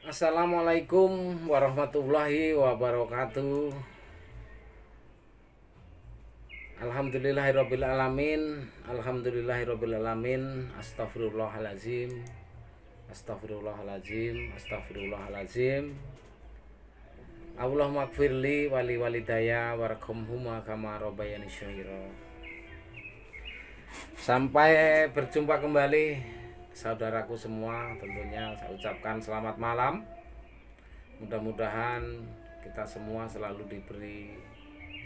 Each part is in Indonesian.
Assalamualaikum warahmatullahi wabarakatuh. Alhamdulillahirrabbilalamin. Alhamdulillahirrabbilalamin. Astagfirullahaladzim. Astagfirullahaladzim. Astagfirullahaladzim. Allahumma gfirli wali walidaya warhamhuma kama rabbayani syaira. Sampai berjumpa kembali saudaraku semua. Tentunya saya ucapkan selamat malam. Mudah-mudahan kita semua selalu diberi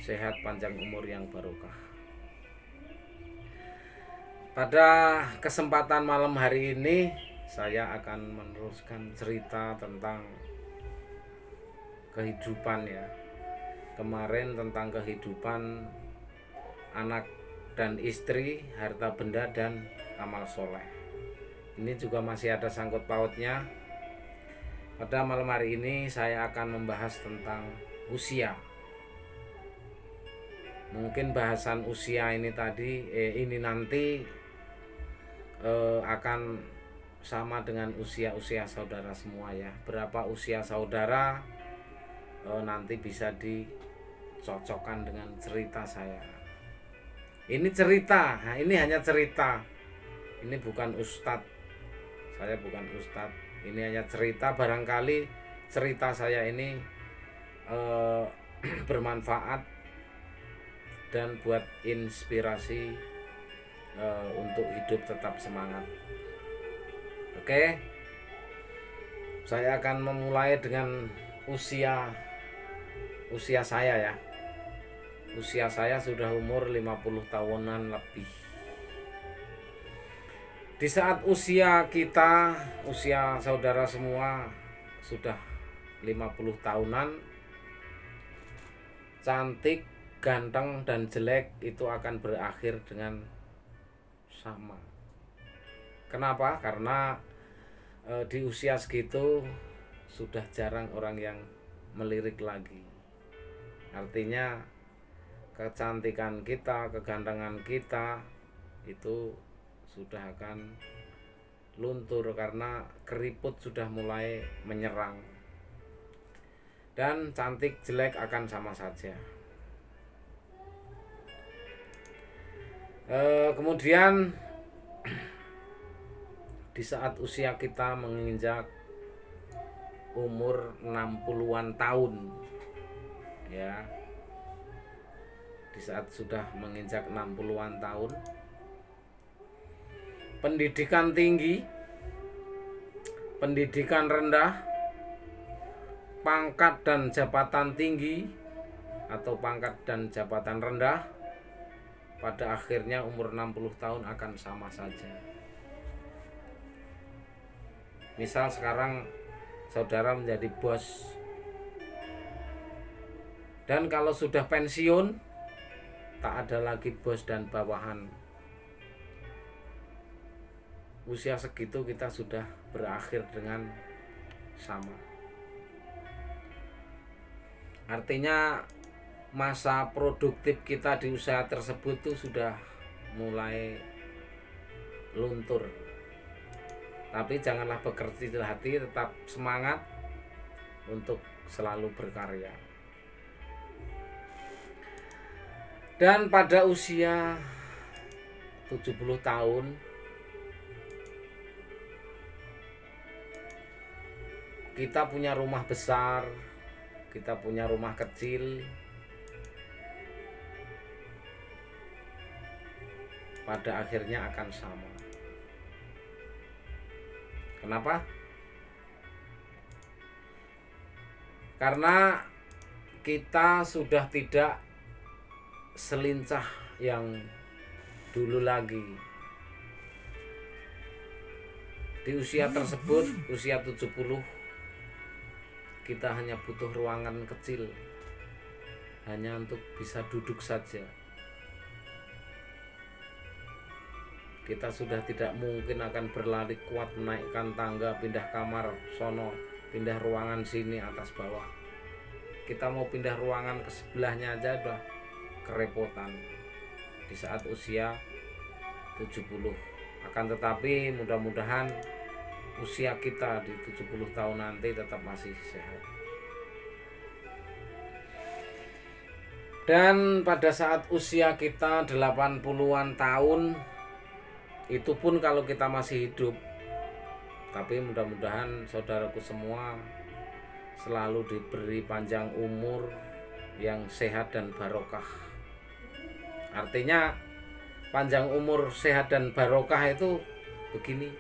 sehat, panjang umur yang barokah. Pada kesempatan malam hari ini saya akan meneruskan cerita tentang kehidupan ya. Kemarin tentang kehidupan anak dan istri, harta benda dan amal soleh. Ini juga masih ada sangkut pautnya. Pada malam hari ini saya akan membahas tentang usia. Mungkin bahasan usia ini nanti akan sama dengan usia saudara semua ya. Berapa usia saudara nanti bisa dicocokkan dengan cerita saya. Ini cerita, nah ini hanya cerita. Ini bukan ustadz. Saya bukan ustadz. Ini hanya cerita, barangkali cerita saya ini bermanfaat dan buat inspirasi untuk hidup tetap semangat. Oke, saya akan memulai dengan usia saya ya. Usia saya sudah umur 50 tahunan lebih. Di saat usia kita, usia saudara semua sudah 50 tahunan, cantik, ganteng dan jelek itu akan berakhir dengan sama. Kenapa? Karena di usia segitu sudah jarang orang yang melirik lagi. Artinya kecantikan kita, kegantengan kita itu sudah akan luntur karena keriput sudah mulai menyerang. Dan cantik jelek akan sama saja. Kemudian di saat usia kita menginjak umur 60-an tahun ya. Di saat sudah menginjak 60-an tahun, pendidikan tinggi, pendidikan rendah, pangkat dan jabatan tinggi atau pangkat dan jabatan rendah, pada akhirnya umur 60 tahun akan sama saja. Misal sekarang saudara menjadi bos, dan kalau sudah pensiun tak ada lagi bos dan bawahan. Usia segitu kita sudah berakhir dengan sama. Artinya masa produktif kita di usaha tersebut tuh sudah mulai luntur. Tapi janganlah berkecil hati, tetap semangat untuk selalu berkarya. Dan pada usia 70 tahun kita punya rumah besar, kita punya rumah kecil, pada akhirnya akan sama. Kenapa? Karena kita sudah tidak selincah yang dulu lagi. Di usia tersebut, usia 70, kita hanya butuh ruangan kecil, hanya untuk bisa duduk saja. Kita sudah tidak mungkin akan berlari kuat menaikkan tangga, pindah kamar sono, pindah ruangan sini, atas bawah. Kita mau pindah ruangan ke sebelahnya aja udah kerepotan di saat usia 70. Akan tetapi mudah-mudahan usia kita di 70 tahun nanti tetap masih sehat. Dan pada saat usia kita 80-an tahun, itu pun kalau kita masih hidup, tapi mudah-mudahan saudaraku semua selalu diberi panjang umur yang sehat dan barokah. Artinya panjang umur, sehat dan barokah itu begini: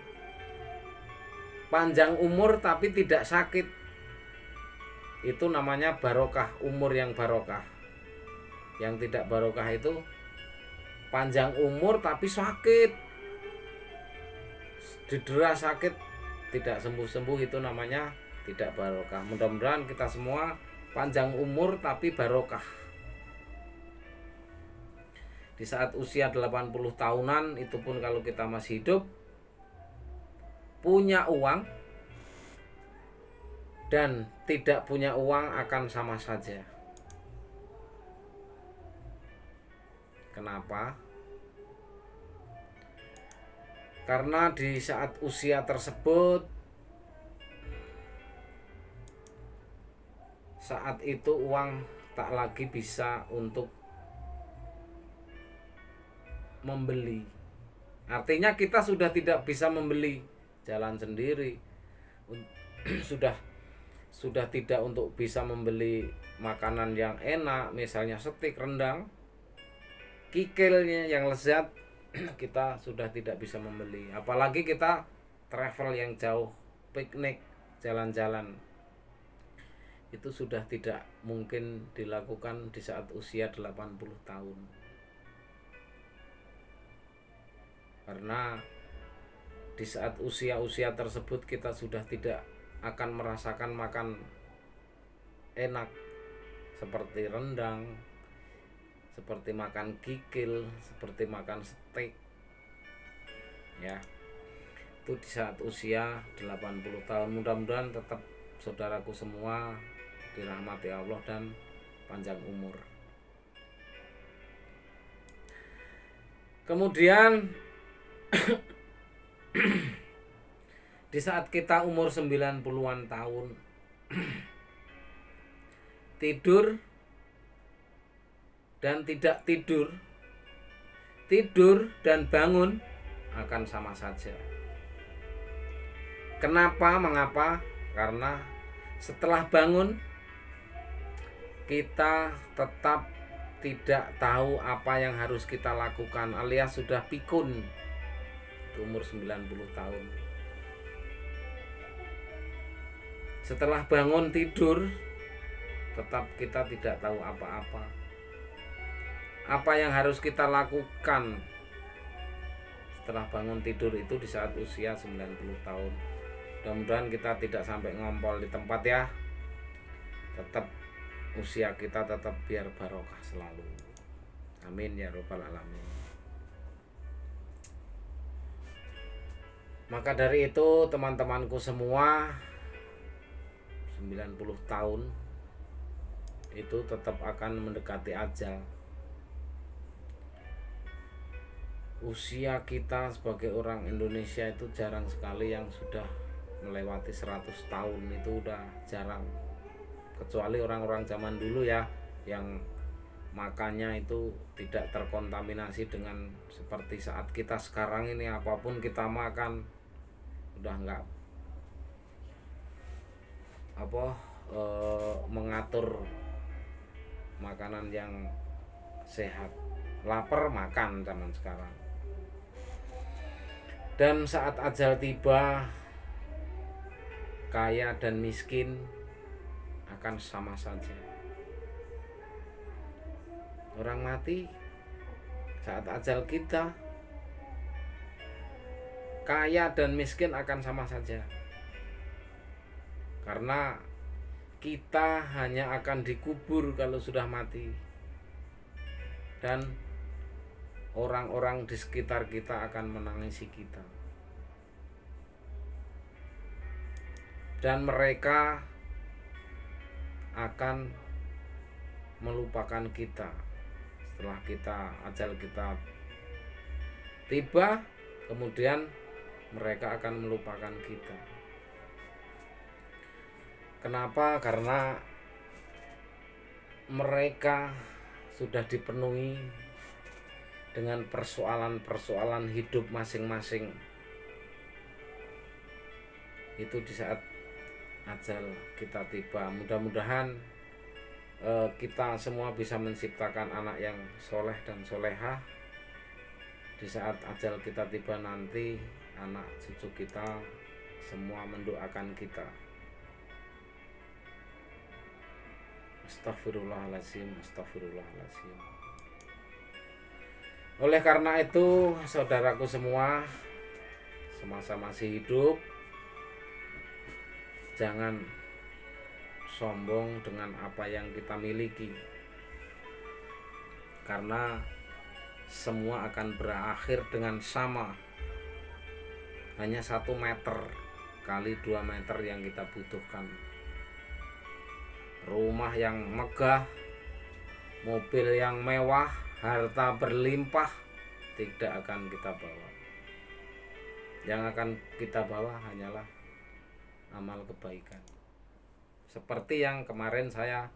panjang umur tapi tidak sakit, itu namanya barokah, umur yang barokah. Yang tidak barokah itu panjang umur tapi sakit, didera sakit tidak sembuh-sembuh, itu namanya tidak barokah. Mudah-mudahan kita semua panjang umur tapi barokah. Di saat usia 80 tahunan itu pun kalau kita masih hidup, punya uang dan tidak punya uang akan sama saja. Kenapa? Karena di saat usia tersebut, saat itu uang tak lagi bisa untuk membeli. Artinya kita sudah tidak bisa membeli jalan sendiri, sudah tidak untuk bisa membeli makanan yang enak, misalnya steak, rendang, kikilnya yang lezat, kita sudah tidak bisa membeli. Apalagi kita travel yang jauh, piknik, jalan-jalan, itu sudah tidak mungkin dilakukan di saat usia 80 tahun. Karena di saat usia-usia tersebut kita sudah tidak akan merasakan makan enak seperti rendang, seperti makan kikil, seperti makan steak. Ya. Itu di saat usia 80 tahun. Mudah-mudahan tetap saudaraku semua dirahmati Allah dan panjang umur. Kemudian di saat kita umur 90-an tahun, tidur dan tidak tidur, tidur dan bangun akan sama saja. Kenapa? Mengapa? Karena setelah bangun kita tetap tidak tahu apa yang harus kita lakukan, alias sudah pikun di umur 90 tahun. Setelah bangun tidur tetap kita tidak tahu apa-apa. Apa yang harus kita lakukan setelah bangun tidur itu di saat usia 90 tahun. Mudah-mudahan kita tidak sampai ngompol di tempat ya. Tetap usia kita tetap biar barokah selalu. Amin ya rabbal alamin. Maka dari itu teman-temanku semua, 90 tahun itu tetap akan mendekati ajal. Usia kita sebagai orang Indonesia itu jarang sekali yang sudah melewati 100 tahun, itu udah jarang. Kecuali orang-orang zaman dulu ya, yang makannya itu tidak terkontaminasi dengan seperti saat kita sekarang ini. Apapun kita makan udah enggak mengatur makanan yang sehat. Lapar makan zaman sekarang. Dan saat ajal tiba, kaya dan miskin akan sama saja. Orang mati saat ajal kita, kaya dan miskin akan sama saja. Karena kita hanya akan dikubur kalau sudah mati. Dan orang-orang di sekitar kita akan menangisi kita. Dan mereka akan melupakan kita setelah ajal kita tiba. Kemudian mereka akan melupakan kita. Kenapa? Karena mereka sudah dipenuhi dengan persoalan-persoalan hidup masing-masing. Itu di saat ajal kita tiba. Mudah-mudahan kita semua bisa menciptakan anak yang soleh dan solehah. Di saat ajal kita tiba nanti, anak cucu kita semua mendoakan kita. Astagfirullahaladzim, astagfirullahaladzim. Oleh karena itu, saudaraku semua, semasa masih hidup, jangan sombong dengan apa yang kita miliki, karena semua akan berakhir dengan sama. Hanya 1 meter kali 2 meter yang kita butuhkan. Rumah yang megah, mobil yang mewah, harta berlimpah tidak akan kita bawa. Yang akan kita bawa hanyalah amal kebaikan. Seperti yang kemarin saya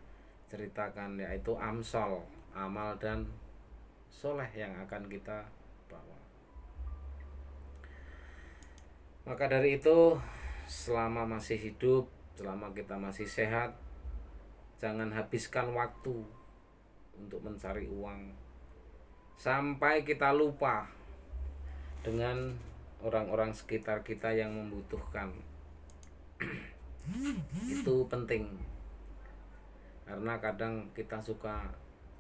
ceritakan, yaitu amsal, amal dan soleh yang akan kita bawa. Maka dari itu, selama masih hidup, selama kita masih sehat, jangan habiskan waktu untuk mencari uang sampai kita lupa dengan orang-orang sekitar kita yang membutuhkan. Itu penting, karena kadang kita suka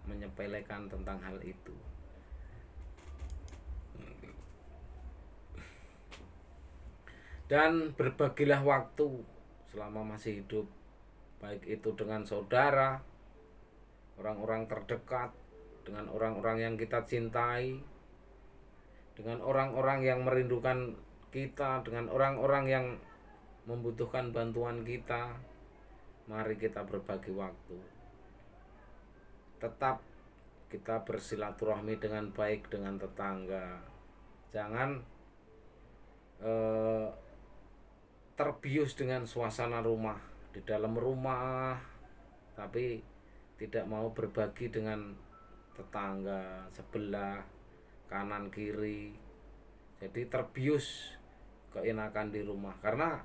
menyepelekan tentang hal itu. Dan berbagilah waktu selama masih hidup, baik itu dengan saudara, orang-orang terdekat, dengan orang-orang yang kita cintai, dengan orang-orang yang merindukan kita, dengan orang-orang yang membutuhkan bantuan kita. Mari kita berbagi waktu. Tetap kita bersilaturahmi dengan baik dengan tetangga. Jangan terbius dengan suasana rumah, di dalam rumah, tapi tidak mau berbagi dengan tetangga sebelah, kanan kiri. Jadi terbius keenakan di rumah. Karena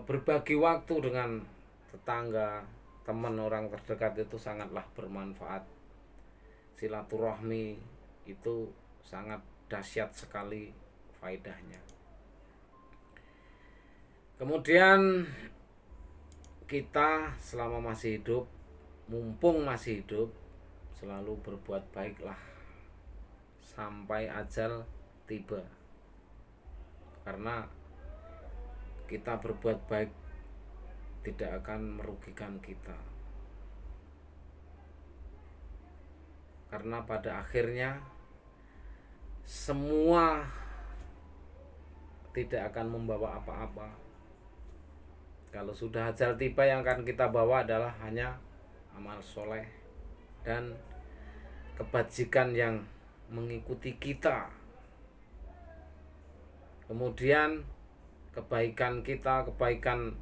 berbagi waktu dengan tetangga, teman, orang terdekat itu sangatlah bermanfaat. Silaturahmi itu sangat dahsyat sekali faedahnya. Kemudian kita selama masih hidup, mumpung masih hidup, selalu berbuat baiklah sampai ajal tiba. Karena kita berbuat baik tidak akan merugikan kita. Karena pada akhirnya semua tidak akan membawa apa-apa. Kalau sudah ajal tiba, yang akan kita bawa adalah hanya amal soleh dan kebajikan yang mengikuti kita. Kemudian kebaikan kita, kebaikan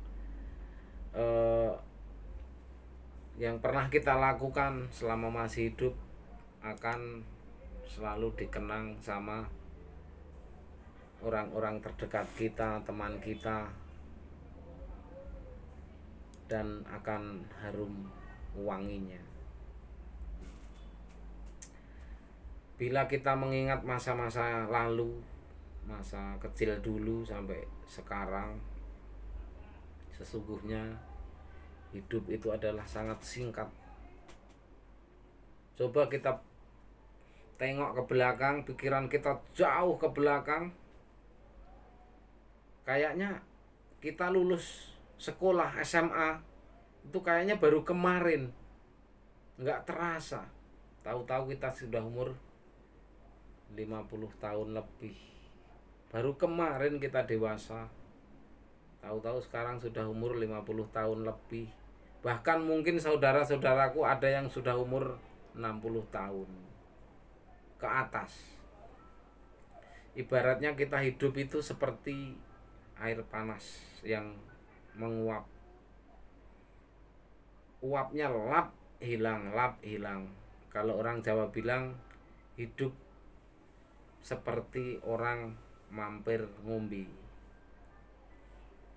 yang pernah kita lakukan selama masih hidup akan selalu dikenang sama orang-orang terdekat kita, teman kita, dan akan harum wanginya. Bila kita mengingat masa-masa lalu, masa kecil dulu sampai sekarang, sesungguhnya hidup itu adalah sangat singkat. Coba kita tengok ke belakang, pikiran kita jauh ke belakang. Kayaknya kita lulus sekolah SMA itu kayaknya baru kemarin, nggak terasa. Tahu-tahu kita sudah umur 50 tahun lebih. Baru kemarin kita dewasa, tahu-tahu sekarang sudah umur 50 tahun lebih. Bahkan mungkin saudara-saudaraku ada yang sudah umur 60 tahun ke atas. Ibaratnya kita hidup itu seperti air panas yang menguap. Uapnya lap hilang, lap hilang. Kalau orang Jawa bilang hidup seperti orang mampir ngombe.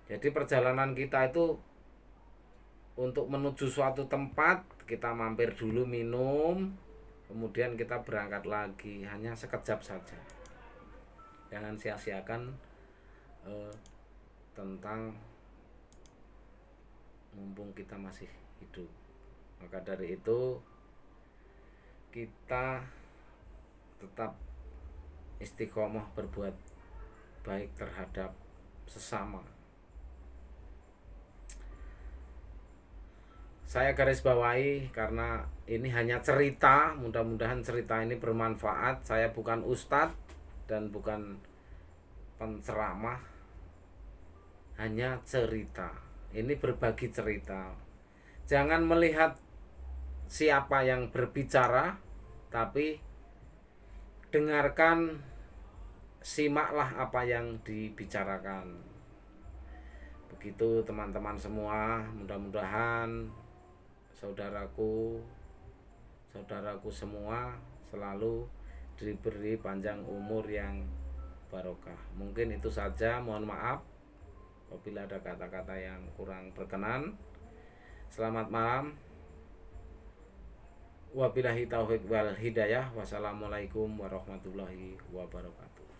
Jadi perjalanan kita itu untuk menuju suatu tempat, kita mampir dulu minum, kemudian kita berangkat lagi, hanya sekejap saja. Jangan sia-siakan tentang mumpung kita masih hidup. Maka dari itu kita tetap istiqomah berbuat baik terhadap sesama. Saya garis bawahi karena ini hanya cerita, mudah-mudahan cerita ini bermanfaat. Saya bukan ustadz dan bukan penceramah, hanya cerita. Ini berbagi cerita. Jangan melihat siapa yang berbicara, tapi dengarkan, simaklah apa yang dibicarakan. Begitu teman-teman semua, mudah-mudahan saudaraku semua selalu diberi panjang umur yang barokah. Mungkin itu saja, mohon maaf apabila ada kata-kata yang kurang berkenan. Selamat malam. Wabillahi taufiq wal hidayah. Wassalamualaikum warahmatullahi wabarakatuh.